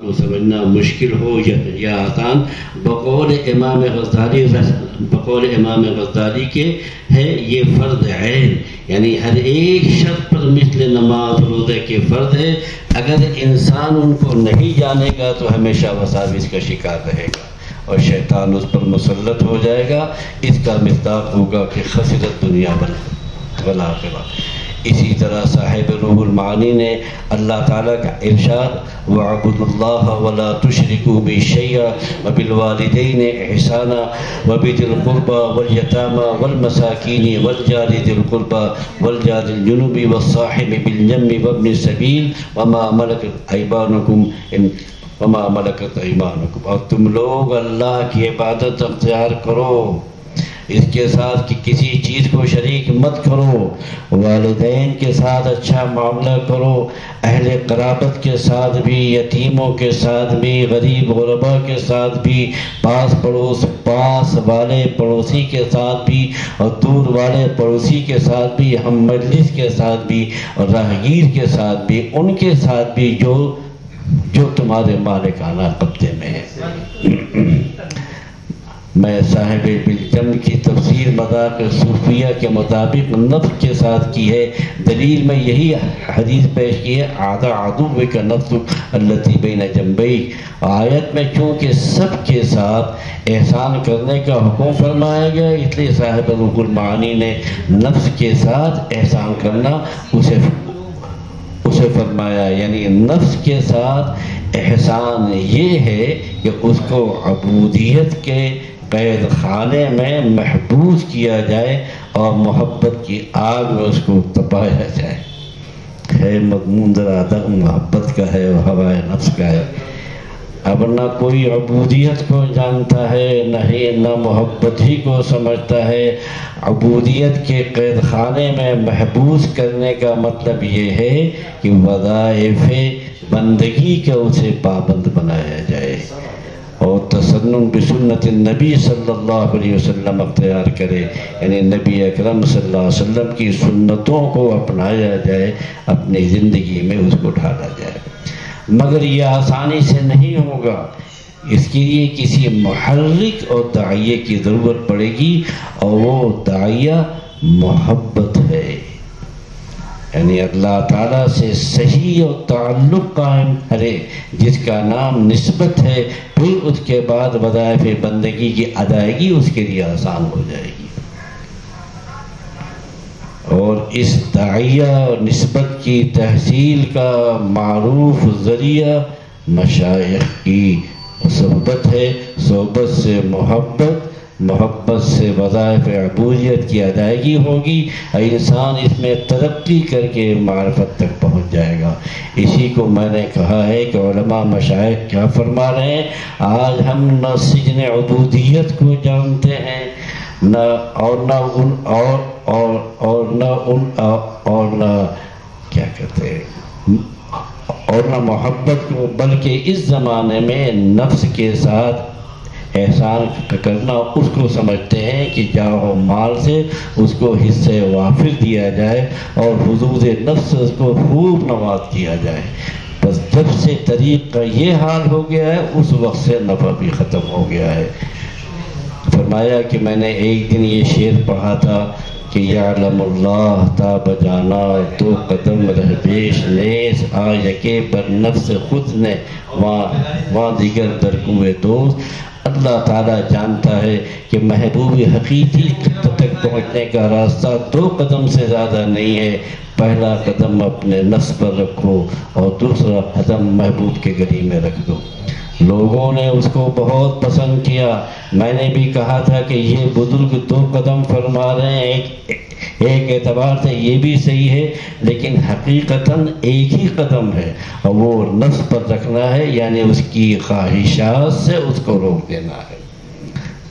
سمجھنا مشکل ہو یا آسان، بقول امام غزالی کے ہے یہ فرض عین، یعنی ہر ایک شخص پر مثل نماز روزے کے فرض ہے۔ اگر انسان ان کو نہیں جانے گا تو ہمیشہ وساوس کا شکار رہے گا اور شیطان اس پر مسلط ہو جائے گا۔ اس کا مصداق ہوگا کہ خسرت دنیا والآخرہ۔ اسی طرح صاحب روح المعانی نے اللہ تعالیٰ کا ارشاد وَاعْبُدُوا اللَّهَ وَلَا تُشْرِكُوا بِهِ شَيْئًا وَبِالْوَالِدَيْنِ إِحْسَانًا وَبِذِي الْقُرْبَى وَالْيَتَامَى وَالْمَسَاكِينِ وَالْجَارِ ذِي الْقُرْبَى وَالْجَارِ الْجُنُبِ وَالصَّاحِبِ بِالْجَنبِ وَابْنِ السَّبِيلِ وَمَا مَلَكَتْ أَيْمَانُكُمْ، اور تم لوگ اللہ کی عبادت اختیار کرو، اس کے ساتھ کہ کسی چیز کو شریک مت کرو، والدین کے ساتھ اچھا معاملہ کرو، اہل قرابت کے ساتھ بھی، یتیموں کے ساتھ بھی، غریب غربا کے ساتھ بھی، پاس والے پڑوسی کے ساتھ بھی اور دور والے پڑوسی کے ساتھ بھی، ہم مجلس کے ساتھ بھی اور راہگیر کے ساتھ بھی، ان کے ساتھ بھی جو تمہارے مالکانہ قبضے میں ہے۔ میں صاحب بالجم کی تفسیر مذاق صوفیہ کے مطابق نفس کے ساتھ کی ہے، دلیل میں یہی حدیث پیش کی ہے اعداء عدوک نفس التی بین جنبیک۔ آیت میں چونکہ سب کے ساتھ احسان کرنے کا حکم فرمایا گیا، اس لیے صاحب روح المعانی نے نفس کے ساتھ احسان کرنا اسے فرمایا، یعنی نفس کے ساتھ احسان یہ ہے کہ اس کو عبودیت کے قید خانے میں محبوس کیا جائے اور محبت کی آگ میں اس کو تپایا جائے۔ ہے مضمون ذرا ادب محبت کا ہے اور ہوائے نفس کا ہے، اب نہ کوئی عبودیت کو جانتا ہے نہ محبت ہی کو سمجھتا ہے۔ عبودیت کے قید خانے میں محبوس کرنے کا مطلب یہ ہے کہ وظائف بندگی کا اسے پابند بنایا جائے اور تسنن بسنت النبی صلی اللہ علیہ وسلم اختیار کرے، یعنی نبی اکرم صلی اللہ علیہ وسلم کی سنتوں کو اپنایا جائے، اپنی زندگی میں اس کو ڈھالا جائے۔ مگر یہ آسانی سے نہیں ہوگا، اس کے لیے کسی محرک اور داعیے کی ضرورت پڑے گی، اور وہ داعیہ محبت ہے، یعنی اللہ تعالیٰ سے صحیح اور تعلق قائم کرے جس کا نام نسبت ہے، پھر اس کے بعد وظائف بندگی کی ادائیگی اس کے لیے آسان ہو جائے گی۔ اور اس داعیہ اور نسبت کی تحصیل کا معروف ذریعہ مشائخ کی صحبت ہے، صحبت سے محبت سے وظائف عبودیت کی ادائیگی ہوگی، اور انسان اس میں ترقی کر کے معرفت تک پہنچ جائے گا۔ اسی کو میں نے کہا ہے کہ علماء مشائخ کیا فرما رہے ہیں، آج ہم نہ سجن عبودیت کو جانتے ہیں، اور نہ محبت کو، بلکہ اس زمانے میں نفس کے ساتھ احسان کرنا اس کو سمجھتے ہیں کہ جاہ و مال سے اس کو حصے وافر دیا جائے اور حدود نفس اس کو خوب نواز کیا جائے۔ بس جب سے طریق کا یہ حال ہو گیا ہے، اس وقت سے نفع بھی ختم ہو گیا ہے۔ فرمایا کہ میں نے ایک دن یہ شعر پڑھا تھا کہ یعلم اللہ تا بجانا تو قدم رہ پیش نیز آ یکے بر نفس خود نے وہاں دیگر در کوئے دوست۔ اللہ تعالیٰ جانتا ہے کہ محبوب حقیقی تک پہنچنے کا راستہ 2 قدم سے زیادہ نہیں ہے، پہلا قدم اپنے نفس پر رکھو اور دوسرا قدم محبوب کے گلی میں رکھ دو۔ لوگوں نے اس کو بہت پسند کیا، میں نے بھی کہا تھا کہ یہ بزرگ 2 قدم فرما رہے ہیں، ایک اعتبار سے یہ بھی صحیح ہے، لیکن حقیقتاً ایک ہی قدم ہے اور وہ نفس پر رکھنا ہے، یعنی اس کی خواہشات سے اس کو روک دینا ہے۔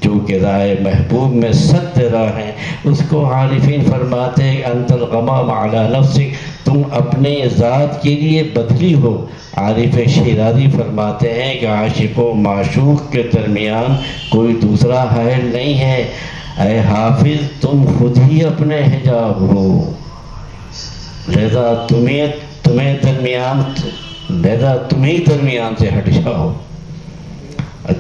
جو کہ رائے محبوب میں سد راہ ہیں، اس کو عارفین فرماتے ہیں انت الغمام علی نفسک، تم اپنے ذات کے لیے بدلی ہو۔ عارف شیرازی فرماتے ہیں کہ عاشق و معشوق کے درمیان کوئی دوسرا حائل نہیں ہے، اے حافظ تم خود ہی اپنے حجاب ہو، لہذا تمہیں درمیان لہذا تم ہی درمیان سے ہٹ جاؤ۔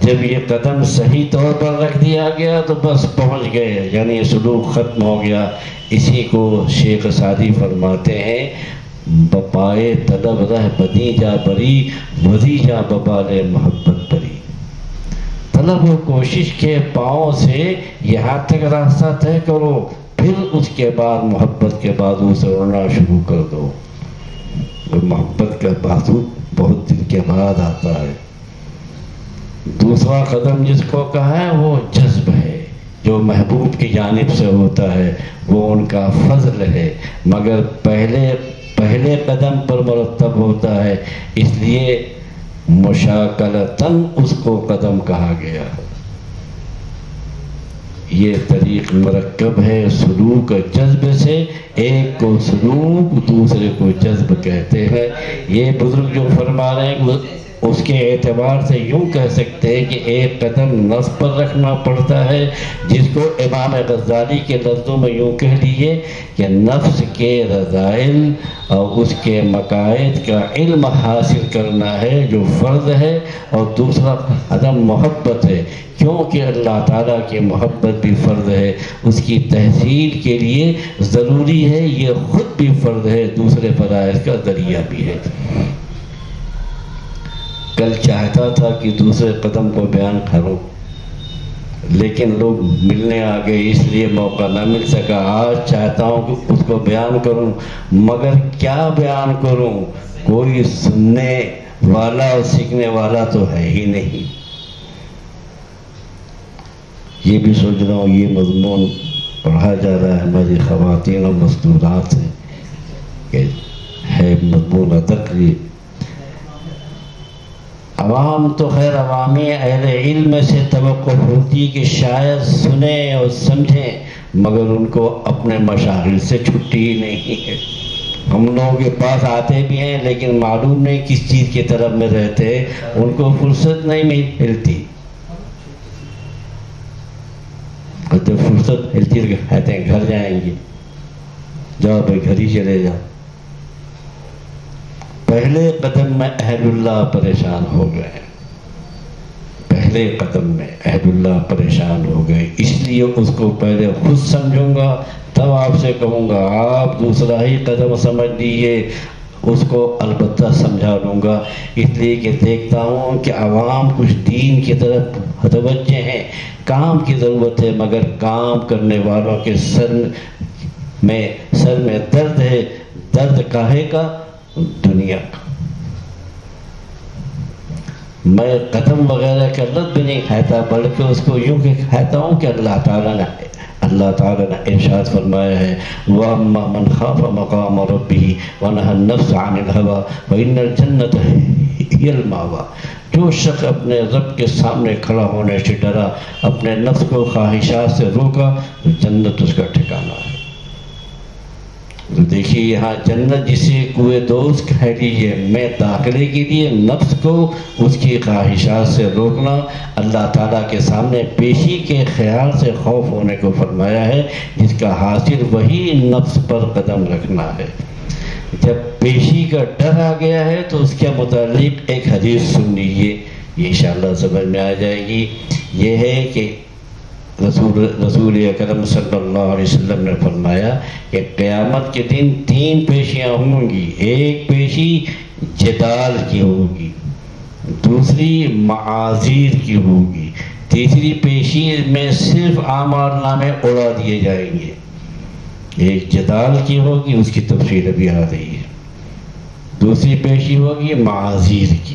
جب یہ قدم صحیح طور پر رکھ دیا گیا تو بس پہنچ گئے، یعنی سلوک ختم ہو گیا۔ اسی کو شیخ سعدی فرماتے ہیں، بپائے طلب رہ بدی جا بری، بدی جا ببال محبت بری۔ طلب و کوشش کے پاؤں سے یہاں تک راستہ طے کرو، پھر اس کے بعد محبت کے بازو سے اڑنا شروع کر دو۔ محبت کا بازو بہت دن کے بعد آتا ہے۔ دوسرا قدم جس کو کہا ہے وہ جذب ہے، جو محبوب کی جانب سے ہوتا ہے، وہ ان کا فضل ہے، مگر پہلے قدم پر مرتب ہوتا ہے، اس لیے مشاکلتاً اس کو قدم کہا گیا۔ یہ طریق مرکب ہے سلوک جذب سے، ایک کو سلوک دوسرے کو جذب کہتے ہیں۔ یہ بزرگ جو فرما رہے ہیں اس کے اعتبار سے یوں کہہ سکتے ہیں کہ ایک قدم نفس پر رکھنا پڑتا ہے، جس کو امام غزالی کے لفظوں میں یوں کہہ لیجئے کہ نفس کے رذائل اور اس کے مقاصد کا علم حاصل کرنا ہے جو فرض ہے، اور دوسرا قدم محبت ہے، کیونکہ اللہ تعالیٰ کی محبت بھی فرض ہے، اس کی تحصیل کے لیے ضروری ہے، یہ خود بھی فرض ہے، دوسرے فرائض کا ذریعہ بھی ہے۔ کل چاہتا تھا کہ دوسرے قدم کو بیان کروں، لیکن لوگ ملنے آ گئے اس لیے موقع نہ مل سکا۔ آج چاہتا ہوں کہ اس کو بیان کروں، مگر کیا بیان کروں؟ کوئی سننے والا اور سیکھنے والا تو ہے ہی نہیں۔ یہ بھی سوچ رہا ہوں یہ مضمون پڑھا جا رہا ہے ہماری خواتین اور مستورات سے، کہ ہے مضمون تقریر۔ عوام تو خیر عوامی اہل علم سے توقع ہوتی کہ شاید سنیں اور سمجھیں، مگر ان کو اپنے مشاغل سے چھٹی ہی نہیں ہے۔ ہم لوگوں کے پاس آتے بھی ہیں لیکن معلوم نہیں کس چیز کی طرف میں رہتے ہیں، ان کو فرصت نہیں ملتی، اور جب فرصت ملتی ہے کہتے ہیں گھر جائیں گے، جاؤ بھائی گھر ہی چلے جاؤ۔ پہلے قدم میں اہل اللہ پریشان ہو گئے، پہلے قدم میں اہل اللہ پریشان ہو گئے، اس لیے اس کو پہلے خود سمجھوں گا تب آپ سے کہوں گا، آپ دوسرا ہی قدم سمجھ لیجیے، اس کو البتہ سمجھا لوں گا۔ اس لیے کہ دیکھتا ہوں کہ عوام کچھ دین کی طرف متوجہ ہیں، کام کی ضرورت ہے، مگر کام کرنے والوں کے سر میں درد ہے۔ درد کاہے کا؟ دنیا کا۔ میں قدم وغیرہ کا لفظ بھی نہیں کھاتا، بلکہ اس کو یوں کہ کھاتا ہوں کہ اللہ تعالیٰ نے ارشاد فرمایا ہے، وَأَمَّا مَنْ خَافَ مَقَامَ رَبِّهِ وَنَهَى النَّفْسَ عَنِ الْهَوَىٰ فَإِنَّ الْجَنَّةَ هِيَ الْمَأْوَىٰ۔ جو شخص اپنے رب کے سامنے کھڑا ہونے سے ڈرا، اپنے نفس کو خواہشات سے روکا، تو جنت اس کا ٹھکانہ ہے۔ تو دیکھیے یہاں جنت جسے کوئے دوست کہہ لیجیے، میں داخلے کے لیے نفس کو اس کی خواہشات سے روکنا، اللہ تعالیٰ کے سامنے پیشی کے خیال سے خوف ہونے کو فرمایا ہے، جس کا حاصل وہی نفس پر قدم رکھنا ہے۔ جب پیشی کا ڈر آ گیا ہے تو اس کے متعلق ایک حدیث سن لیجیے، یہ انشاءاللہ سمجھ میں آ جائے گی۔ یہ ہے کہ رسول اکرم صلی اللہ علیہ وسلم نے فرمایا کہ قیامت کے دن 3 پیشیاں ہوں گی، ایک پیشی جدال کی ہوگی، دوسری معاذیر کی ہوگی، تیسری پیشی میں صرف اعمال نامے اڑا دیے جائیں گے۔ ایک جدال کی ہوگی، اس کی تفصیل ابھی آ رہی ہے، دوسری پیشی ہوگی معاذیر کی،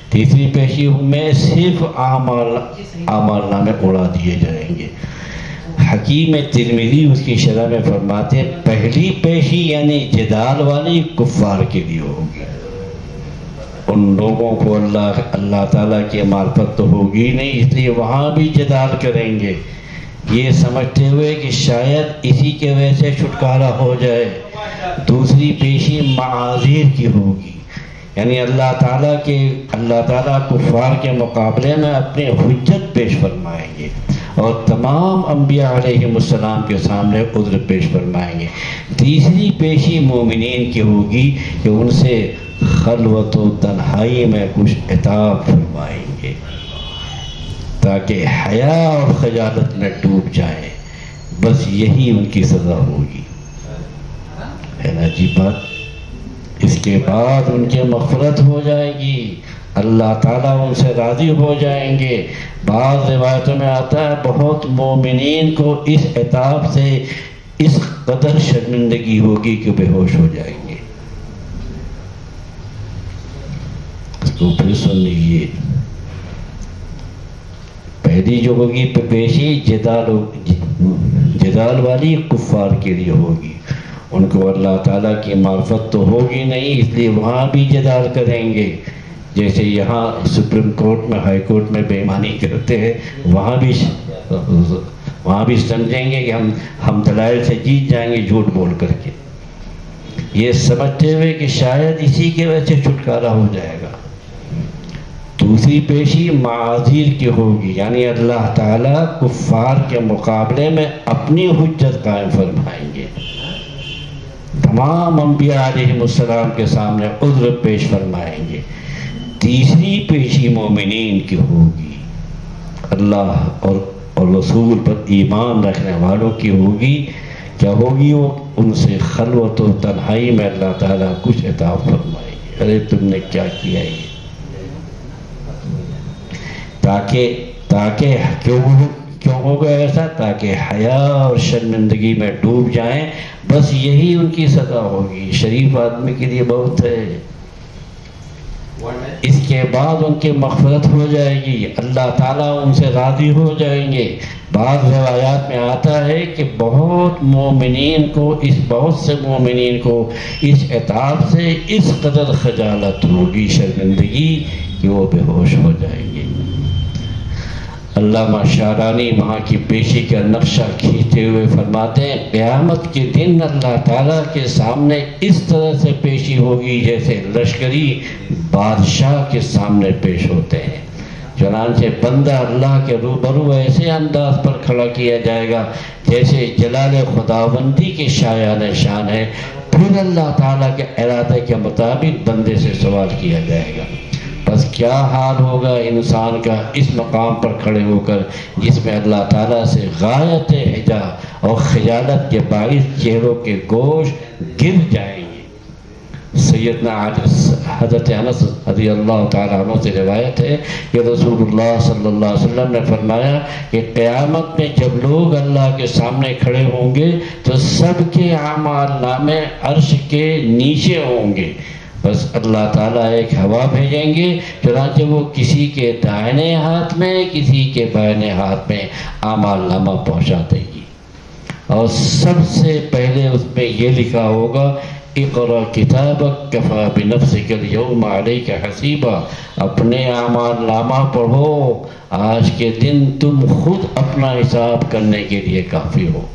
تیسری پیشی میں صرف اعمال نامے اڑا دیے جائیں گے۔ حکیم ترمذی اس کی شرح میں فرماتے ہیں پہلی پیشی یعنی جدال والی کفار کے لیے ہوگی، ان لوگوں کو اللہ تعالیٰ کی معرفت تو ہوگی نہیں، اس لیے وہاں بھی جدال کریں گے، یہ سمجھتے ہوئے کہ شاید اسی کے وجہ سے چھٹکارا ہو جائے۔ دوسری پیشی معاذیر کی ہوگی، یعنی اللہ تعالیٰ کفار کے مقابلے میں اپنی حجت پیش فرمائیں گے اور تمام انبیاء علیہ السلام کے سامنے عذر پیش فرمائیں گے۔ تیسری پیشی مومنین کی ہوگی کہ ان سے خلوت و تنہائی میں کچھ عتاب فرمائیں گے تاکہ حیا اور خجالت میں ڈوب جائیں، بس یہی ان کی سزا ہوگی، ہے نا جی بات۔ اس کے بعد ان کی مغفرت ہو جائے گی، اللہ تعالیٰ ان سے راضی ہو جائیں گے۔ بعض روایتوں میں آتا ہے بہت مومنین کو اس عتاب سے اس قدر شرمندگی ہوگی کہ بے ہوش ہو جائیں گے۔ اس کو پھر سن لیجیے۔ پہلی جو ہوگی پیشی جدال والی کفار کے لیے ہوگی، ان کو اللہ تعالیٰ کی معرفت تو ہوگی نہیں، اس لیے وہاں بھی جدال کریں گے، جیسے یہاں سپریم کورٹ میں ہائی کورٹ میں بے ایمانی کرتے ہیں، وہاں بھی سمجھیں گے کہ ہم دلائل سے جیت جائیں گے جھوٹ بول کر کے، یہ سمجھتے ہوئے کہ شاید اسی کی وجہ سے چھٹکارا ہو جائے گا۔ دوسری پیشی معاذیر کی ہوگی، یعنی اللہ تعالیٰ کفار کے مقابلے میں اپنی حجت قائم فرمائیں گے، تمام انبیاء علیہ السلام کے سامنے عذر پیش فرمائیں گے۔ تیسری پیشی مومنین کی ہوگی، اللہ اور رسول پر ایمان رکھنے والوں کی ہوگی۔ کیا ہوگی؟ وہ ان سے خلوت و تنہائی میں اللہ تعالیٰ کچھ عتاب فرمائیں گے، ارے تم نے کیا کیا یہ، تاکہ کیوں ہوگا ایسا؟ تاکہ حیا اور شرمندگی میں ڈوب جائیں، بس یہی ان کی سزا ہوگی۔ شریف آدمی کے لیے بہت ہے۔ اس کے بعد ان کی مغفرت ہو جائے گی، اللہ تعالیٰ ان سے راضی ہو جائیں گے۔ بعض روایات میں آتا ہے کہ بہت سے مومنین کو اس عتاب سے اس قدر خجالت ہوگی، شرمندگی، کہ وہ بے ہوش ہو جائیں گے۔ علامہ شعرانی وہاں کی پیشی کا نقشہ کھینچتے ہوئے فرماتے ہیں قیامت کے دن اللہ تعالیٰ کے سامنے اس طرح سے پیشی ہوگی جیسے لشکری بادشاہ کے سامنے پیش ہوتے ہیں، چنانچہ بندہ اللہ کے روبرو ایسے انداز پر کھڑا کیا جائے گا جیسے جلال خداوندی کے شایان شان ہے، پھر اللہ تعالیٰ کے ارادے کے مطابق بندے سے سوال کیا جائے گا۔ بس کیا حال ہوگا انسان کا اس مقام پر کھڑے ہو کر جس میں اللہ تعالیٰ سے غایت حیا اور خجالت کے باعث چہروں کے گوشت گر جائیں گے۔ سیدنا حضرت انس رضی اللہ تعالیٰ عنہ سے روایت ہے کہ رسول اللہ صلی اللہ علیہ وسلم نے فرمایا کہ قیامت میں جب لوگ اللہ کے سامنے کھڑے ہوں گے تو سب کے اعمال نامے عرش کے نیچے ہوں گے، بس اللہ تعالیٰ ایک ہوا بھیجیں گے، چنانچہ وہ کسی کے دائنے ہاتھ میں کسی کے بائیں ہاتھ میں اعمال نامہ پہنچا دے گی، اور سب سے پہلے اس میں یہ لکھا ہوگا اقرأ کتابک کفی بنفسک اليوم علیک حسیبا، اپنے اعمال نامہ پڑھو، آج کے دن تم خود اپنا حساب کرنے کے لیے کافی ہو۔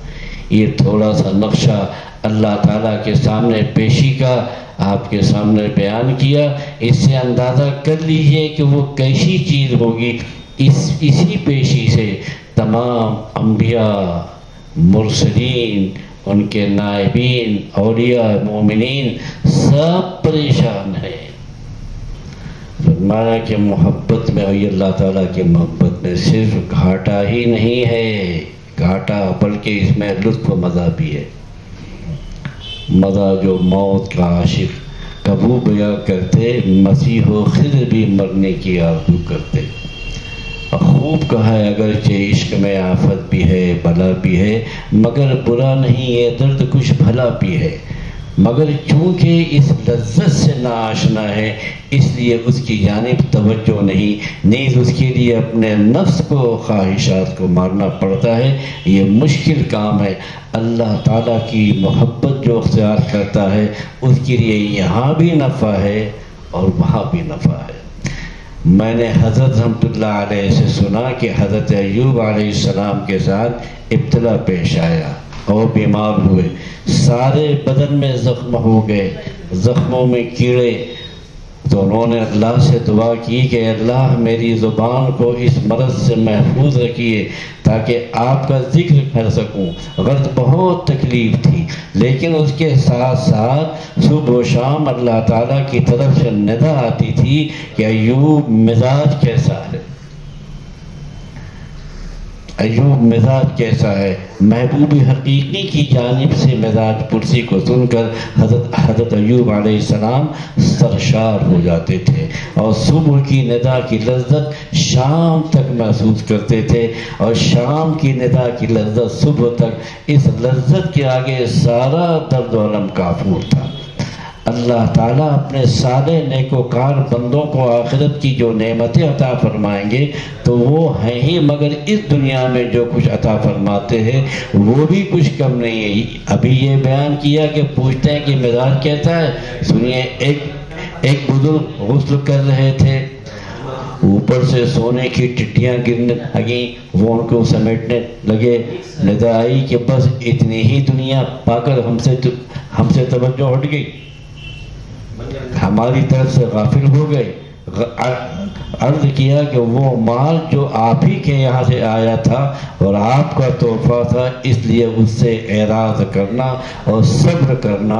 یہ تھوڑا سا نقشہ اللہ تعالیٰ کے سامنے پیشی کا آپ کے سامنے بیان کیا، اس سے اندازہ کر لیجئے کہ وہ کیسی چیز ہوگی۔ اسی پیشی سے تمام انبیاء، مرسلین، ان کے نائبین، اولیاء، مومنین سب پریشان ہیں۔ فرمایا کہ محبت میں، اور یہ اللہ تعالیٰ کی محبت میں صرف گھاٹا ہی نہیں ہے، گھاٹا بلکہ اس میں لطف و مزہ بھی ہے۔ مزہ جو موت کا عاشق کبو بیاں کرتے، مسیح و خضر بھی مرنے کی آرزو کرتے۔ خوب کہا ہے اگرچہ عشق میں آفت بھی ہے، بلا بھی ہے، مگر برا نہیں، یہ درد کچھ بھلا بھی ہے، مگر چونکہ اس لذت سے ناآشنا ہے اس لیے اس کی جانب توجہ نہیں، نیز اس کے لیے اپنے نفس کو، خواہشات کو مارنا پڑتا ہے۔ یہ مشکل کام ہے۔ اللہ تعالیٰ کی محبت جو اختیار کرتا ہے اس کے لیے یہاں بھی نفع ہے اور وہاں بھی نفع ہے۔ میں نے حضرت رحمۃ اللہ علیہ سے سنا کہ حضرت ایوب علیہ السلام کے ساتھ ابتلا پیش آیا اور بیمار ہوئے، سارے بدن میں زخم ہو گئے، زخموں میں کیڑے، تو انہوں نے اللہ سے دعا کی کہ اللہ میری زبان کو اس مرض سے محفوظ رکھیے تاکہ آپ کا ذکر کر سکوں۔ غرض بہت تکلیف تھی، لیکن اس کے ساتھ ساتھ صبح و شام اللہ تعالیٰ کی طرف سے ندا آتی تھی کہ ایوب مزاج کیسا ہے، ایوب مزاج کیسا ہے۔ محبوب حقیقی کی جانب سے مزاج پرسی کو سن کر حضرت ایوب علیہ السلام سرشار ہو جاتے تھے اور صبح کی ندا کی لذت شام تک محسوس کرتے تھے، اور شام کی ندا کی لذت صبح تک۔ اس لذت کے آگے سارا درد و الم کافور تھا۔ اللہ تعالیٰ اپنے صالح نیکوکار بندوں کو آخرت کی جو نعمتیں عطا فرمائیں گے تو وہ ہیں ہی، مگر اس دنیا میں جو کچھ عطا فرماتے ہیں وہ بھی کچھ کم نہیں ہے۔ ابھی یہ بیان کیا کہ پوچھتے ہیں کہ مزاج کیسا ہے۔ سنیے، ایک بزرگ غسل کر رہے تھے، اوپر سے سونے کی ٹٹیاں گرنے لگیں، وہ ان کو سمیٹنے لگے۔ ندا آئی کہ بس اتنی ہی دنیا پا کر ہم سے توجہ ہٹ گئی، ہماری طرف سے غافل ہو گئے۔ عرض کیا کہ وہ مال جو آپ ہی کے یہاں سے آیا تھا اور آپ کا تحفہ تھا، اس لیے اس سے اعراض کرنا اور صبر کرنا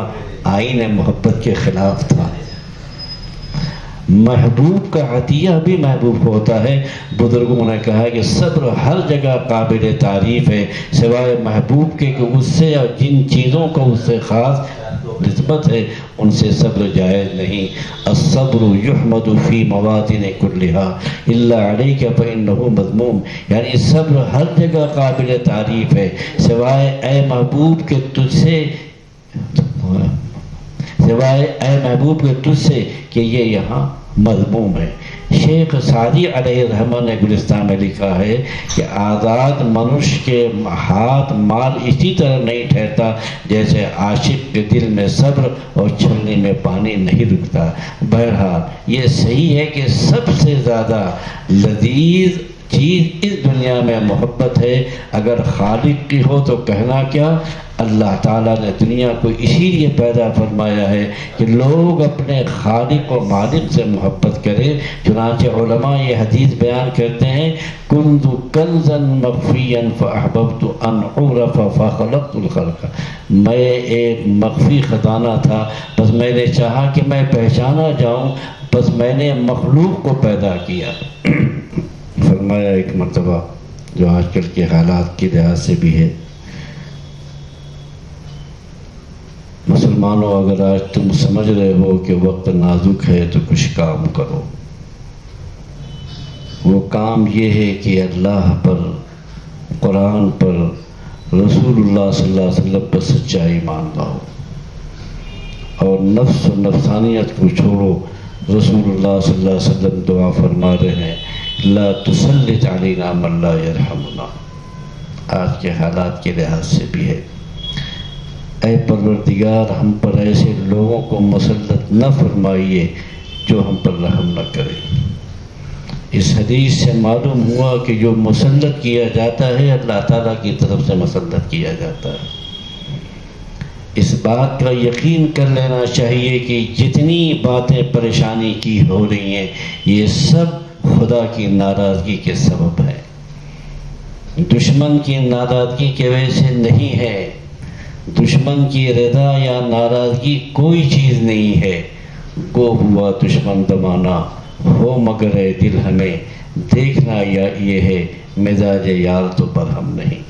آئین محبت کے خلاف تھا۔ محبوب کا عطیہ بھی محبوب ہوتا ہے۔ بزرگوں نے کہا کہ صبر ہر جگہ قابل تعریف ہے سوائے محبوب کے، کہ اس سے اور جن چیزوں کو اس سے خاص نسبت ہے ان سے صبر جائز نہیں۔ الصبر یحمد فی مواطن کلھا الا علیک فانہ مذموم، یعنی صبر ہر جگہ قابل تعریف ہے سوائے اے محبوب کے تجھ سے کہ یہ یہاں مذموم ہے۔ شیخ سعدی علیہ الرحمہ نے گلستان میں لکھا ہے کہ آزاد منش کے ہاتھ مال اسی طرح نہیں ٹھہرتا جیسے عاشق کے دل میں صبر اور چھلنی میں پانی نہیں رکتا۔ بہرحال یہ صحیح ہے کہ سب سے زیادہ لذیذ چیز اس دنیا میں محبت ہے۔ اگر خالق کی ہو تو کہنا کیا، اللہ تعالیٰ نے دنیا کو اسی لیے پیدا فرمایا ہے کہ لوگ اپنے خالق و مالک سے محبت کریں۔ چنانچہ علماء یہ حدیث بیان کرتے ہیں، کنت کنزا مخفیا فاحببت ان اعرف فخلقت الخلق، میں ایک مخفی خزانہ تھا، بس میں نے چاہا کہ میں پہچانا جاؤں، بس میں نے مخلوق کو پیدا کیا۔ فرمایا ایک مرتبہ جو آج کل کے حالات کی لحاظ سے بھی ہے، مسلمانوں اگر آج تم سمجھ رہے ہو کہ وقت نازک ہے تو کچھ کام کرو۔ وہ کام یہ ہے کہ اللہ پر، قرآن پر، رسول اللہ صلی اللہ علیہ وسلم پر سچا ایمان لاؤ اور نفس و نفسانیت کو چھوڑو۔ رسول اللہ صلی اللہ علیہ وسلم دعا فرما رہے ہیں، لا تسلط علینا من لا یرحمنا۔ آج کے حالات کے لحاظ سے بھی ہے، اے پروردگار ہم پر ایسے لوگوں کو مسلط نہ فرمائیے جو ہم پر رحم نہ کرے۔ اس حدیث سے معلوم ہوا کہ جو مسلط کیا جاتا ہے اللہ تعالیٰ کی طرف سے مسلط کیا جاتا ہے۔ اس بات کا یقین کر لینا چاہیے کہ جتنی باتیں پریشانی کی ہو رہی ہیں یہ سب خدا کی ناراضگی کے سبب ہے، دشمن کی ناراضگی کی وجہ سے نہیں ہے۔ دشمن کی رضا یا ناراضگی کوئی چیز نہیں ہے۔ گو ہوا دشمن زمانہ ہو مگر اے دل ہمیں، دیکھنا یا یہ ہے مزاج یار تو برہم نہیں۔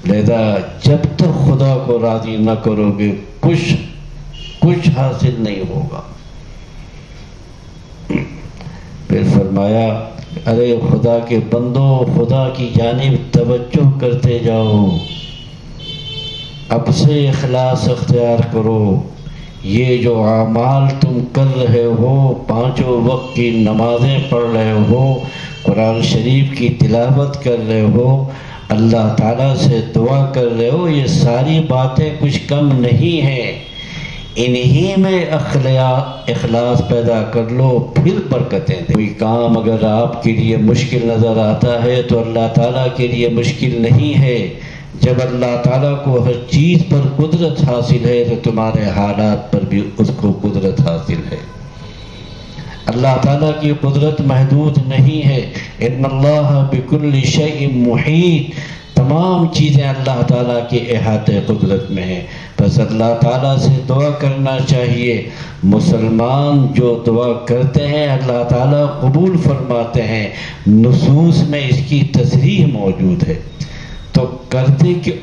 لہذا جب تک خدا کو راضی نہ کرو گے کچھ حاصل نہیں ہوگا۔ پھر فرمایا، ارے خدا کے بندو، خدا کی جانب توجہ کرتے جاؤ، اب سے اخلاص اختیار کرو۔ یہ جو اعمال تم کر رہے ہو، پانچوں وقت کی نمازیں پڑھ رہے ہو، قرآن شریف کی تلاوت کر رہے ہو، اللہ تعالیٰ سے دعا کر رہے ہو، یہ ساری باتیں کچھ کم نہیں ہیں۔ انہی میں اخلاص پیدا کر لو، پھر برکتیں دیں۔ کوئی کام اگر آپ کے لیے مشکل نظر آتا ہے تو اللہ تعالیٰ کے لیے مشکل نہیں ہے۔ جب اللہ تعالیٰ کو ہر چیز پر قدرت حاصل ہے تو تمہارے حالات پر بھی اس کو قدرت حاصل ہے۔ اللہ تعالیٰ کی قدرت محدود نہیں ہے. ان اللہ بکل شیء محیط، تمام چیزیں اللہ تعالیٰ کے احاطے قدرت میں ہیں. بس اللہ تعالیٰ سے دعا کرنا چاہیے. مسلمان جو دعا کرتے ہیں اللہ تعالیٰ قبول فرماتے ہیں، نصوص میں اس کی تصریح موجود ہے. تو کرتے کیوں؟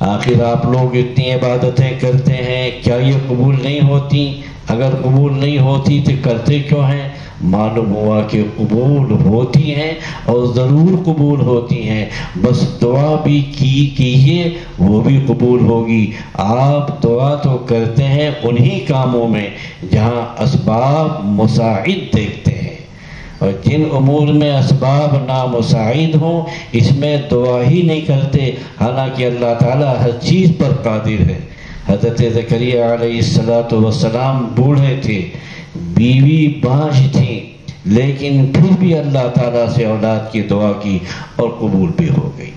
آخر آپ لوگ اتنی عبادتیں کرتے ہیں، کیا یہ قبول نہیں ہوتی؟ اگر قبول نہیں ہوتی تو کرتے کیوں ہیں؟ معلوم ہوا کہ قبول ہوتی ہیں اور ضرور قبول ہوتی ہیں. بس دعا بھی کیجیے، وہ بھی قبول ہوگی. آپ دعا تو کرتے ہیں انہی کاموں میں جہاں اسباب مساعد دیکھتے ہیں، اور جن امور میں اسباب نامساعد ہوں اس میں دعا ہی نہیں کرتے، حالانکہ اللہ تعالیٰ ہر چیز پر قادر ہے. حضرت زکریا علیہ السلام بوڑھے تھے، بیوی بانجھ تھیں، لیکن پھر بھی اللہ تعالیٰ سے اولاد کی دعا کی اور قبول بھی ہو گئی.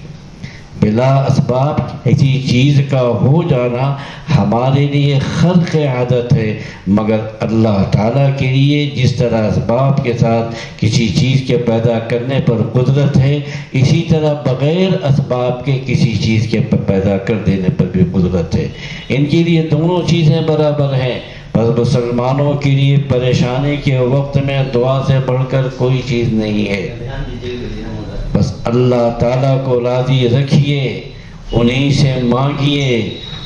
بلا اسباب کسی چیز کا ہو جانا ہمارے لیے خرق عادت ہے، مگر اللہ تعالیٰ کے لیے جس طرح اسباب کے ساتھ کسی چیز کے پیدا کرنے پر قدرت ہے، اسی طرح بغیر اسباب کے کسی چیز کے پیدا کر دینے پر بھی قدرت ہے. ان کے لیے دونوں چیزیں برابر ہیں. بس مسلمانوں کے لیے پریشانی کے وقت میں دعا سے بڑھ کر کوئی چیز نہیں ہے. بس اللہ تعالیٰ کو راضی رکھیے، انہی سے مانگیے،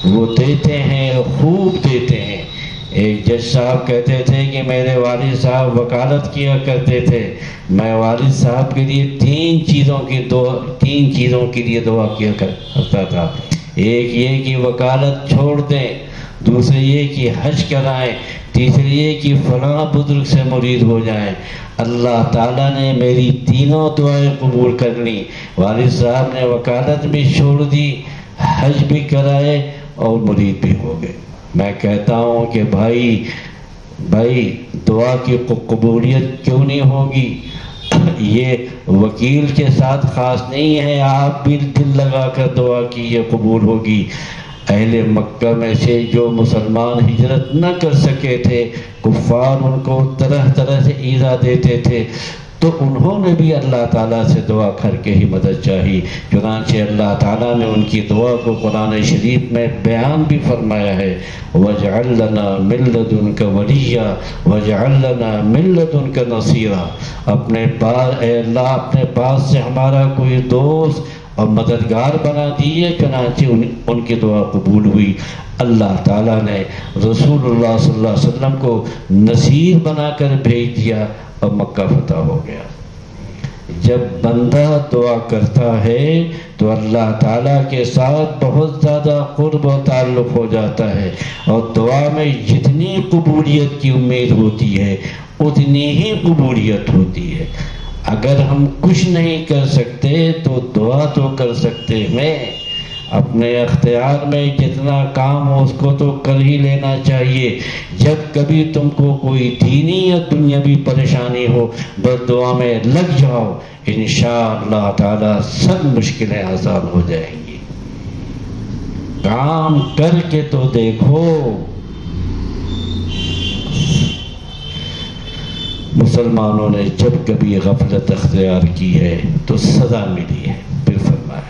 وہ دیتے ہیں، خوب دیتے ہیں. ایک جج صاحب کہتے تھے کہ میرے والد صاحب وکالت کیا کرتے تھے، میں والد صاحب کے لیے تین چیزوں کے لیے دعا کیا کرتا تھا. ایک یہ کہ وکالت چھوڑ دیں، دوسرے یہ کہ حج کرائیں، تیسری یہ کہ فلاں بزرگ سے مرید ہو جائیں. اللہ تعالیٰ نے میری تینوں دعائیں قبول کر لی. والد صاحب نے وکالت بھی چھوڑ دی، حج بھی کرائے اور مرید بھی ہو گئے. میں کہتا ہوں کہ بھائی دعا کی قبولیت کیوں نہیں ہوگی؟ یہ وکیل کے ساتھ خاص نہیں ہے، آپ بھی دل لگا کر دعا کیجیے، قبول ہوگی. اہل مکہ میں سے جو مسلمان ہجرت نہ کر سکے تھے، کفار ان کو طرح طرح سے ایذا دیتے تھے، تو انہوں نے بھی اللہ تعالیٰ سے دعا کر کے ہی مدد چاہی. چنانچہ اللہ تعالیٰ نے ان کی دعا کو قرآن شریف میں بیان بھی فرمایا ہے، وَاجْعَلْ لَنَا مِن لَّدُنْكَ وَلِيًّا وَاجْعَلْ لَنَا مِن لَّدُنْكَ نَصِيرًا. اے اللہ اپنے پاس سے ہمارا کوئی دوست اور مددگار بنا دیے. چنانچہ ان کی دعا قبول ہوئی. اللہ تعالیٰ نے رسول اللہ صلی اللہ علیہ وسلم کو نصیر بنا کر بھیج دیا اور مکہ فتح ہو گیا. جب بندہ دعا کرتا ہے تو اللہ تعالیٰ کے ساتھ بہت زیادہ قرب و تعلق ہو جاتا ہے، اور دعا میں جتنی قبولیت کی امید ہوتی ہے اتنی ہی قبولیت ہوتی ہے. اگر ہم کچھ نہیں کر سکتے تو دعا تو کر سکتے ہیں. اپنے اختیار میں جتنا کام ہو اس کو تو کر ہی لینا چاہیے. جب کبھی تم کو کوئی دینی یا دنیاوی پریشانی ہو بس دعا میں لگ جاؤ، انشاءاللہ تعالی سب مشکلیں آسان ہو جائیں گی. کام کر کے تو دیکھو. مسلمانوں نے جب کبھی غفلت اختیار کی ہے تو سزا ملی ہے. پھر فرمایا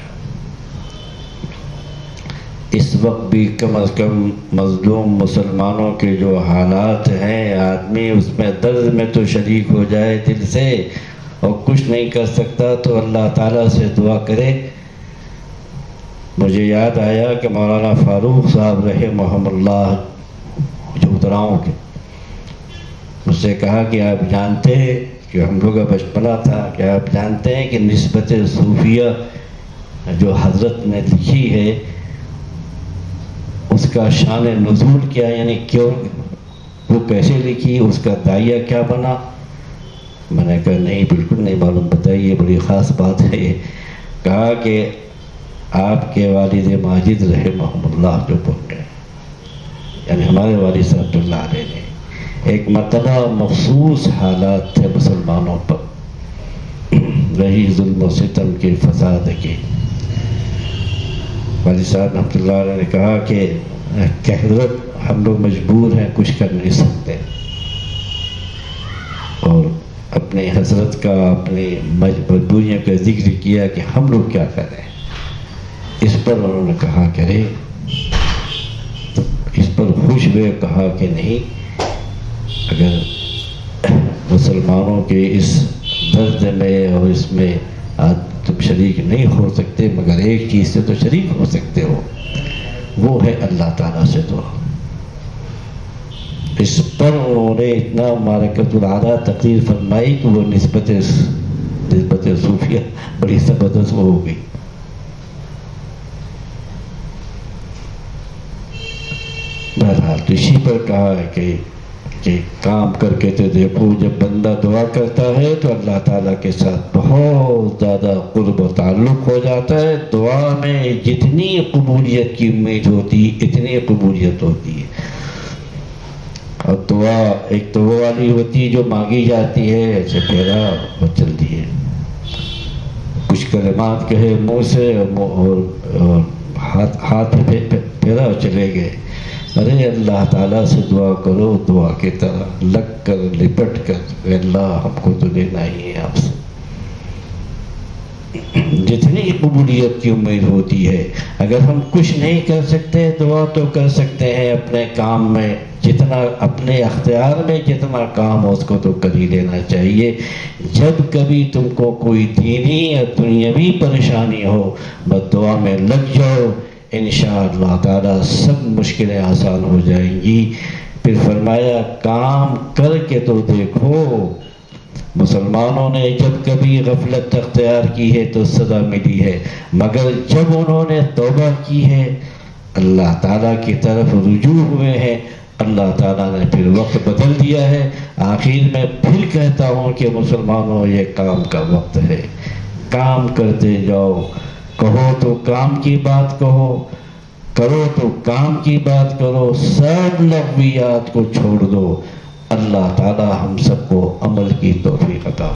اس وقت بھی کم از کم مظلوم مسلمانوں کے جو حالات ہیں، آدمی اس میں درد میں تو شریک ہو جائے دل سے، اور کچھ نہیں کر سکتا تو اللہ تعالیٰ سے دعا کرے. مجھے یاد آیا کہ مولانا فاروق صاحب رحمہ اللہ جو اتراؤں کے، مجھ سے کہا کہ آپ جانتے ہیں کہ ہم لوگ کا بچپنا تھا، کہ آپ جانتے ہیں کہ نسبت صوفیہ جو حضرت نے لکھی ہے اس کا شان نزول کیا، یعنی کیوں وہ کیسے لکھی، اس کا داعیہ کیا بنا؟ میں نے کہا نہیں بالکل نہیں معلوم، بتائیے، بڑی خاص بات ہے یہ. کہا کہ آپ کے والد ماجد رحمہ اللہ جو بول گئے، یعنی ہمارے والد صاحب اللہ علیہ نے ایک مرتبہ مخصوص حالات تھے مسلمانوں پر، رہی ظلم و ستم کے، فساد کے. والد صاحب رحمۃ اللہ علیہ نے کہا کہ حضرت ہم لوگ مجبور ہیں، کچھ کر نہیں سکتے. اپنے حسرت کا، اپنی مجبوریوں کا ذکر کیا کہ ہم لوگ کیا کریں. اس پر انہوں نے کہا کرے، اس پر خوش ہوئے کہا کہ نہیں، اگر مسلمانوں کے اس درد میں اور اس میں تم شریک نہیں ہو سکتے، مگر ایک چیز سے تو شریک ہو سکتے ہو، وہ ہے اللہ تعالیٰ سے دعا. اس پر انہوں نے اتنا معرکۃ العلیٰ تقریر فرمائی کہ وہ نسبت صوفیہ بڑی زبردست ہو گئی. بہرحال اسی پر کہا ہے کہ کام کر کے تو دیکھو، جب بندہ دعا کرتا ہے تو اللہ تعالیٰ کے ساتھ بہت زیادہ قرب و تعلق ہو جاتا ہے. دعا میں جتنی قبولیت کی امید ہوتی اتنی قبولیت ہوتی ہے. اور دعا ایک تو وہ والی ہوتی ہے جو مانگی جاتی ہے، ایسے پھیرا اور چلتی ہے، کچھ کلمات کہے منہ سے اور ہاتھ پھیرا اور چلے گئے. ارے اللہ تعالیٰ سے دعا کرو، دعا کی طرح لگ کر لپٹ کر، اللہ ہم کو تو لینا ہی ہے آپ سے. جتنی قبولیت کی امید ہوتی ہے، اگر ہم کچھ نہیں کر سکتے دعا تو کر سکتے ہیں اپنے کام میں، جتنا اپنے اختیار میں جتنا کام ہو اس کو تو کر ہی لینا چاہیے. جب کبھی تم کو کوئی دینی یا دنیاوی پریشانی ہو، بس دعا میں لگ جاؤ، انشاءاللہ تعالیٰ سب مشکلیں آسان ہو جائیں گی. پھر فرمایا کام کر کے تو دیکھو، مسلمانوں نے جب کبھی غفلت اختیار کی ہے تو سزا ملی ہے، مگر جب انہوں نے توبہ کی ہے، اللہ تعالیٰ کی طرف رجوع ہوئے ہیں، اللہ تعالیٰ نے پھر وقت بدل دیا ہے. آخر میں پھر کہتا ہوں کہ مسلمانوں یہ کام کا وقت ہے، کام کرتے جاؤ. کہو تو کام کی بات کہو، کرو تو کام کی بات کرو، سب لغویات کو چھوڑ دو. اللہ تعالی ہم سب کو عمل کی توفیق عطا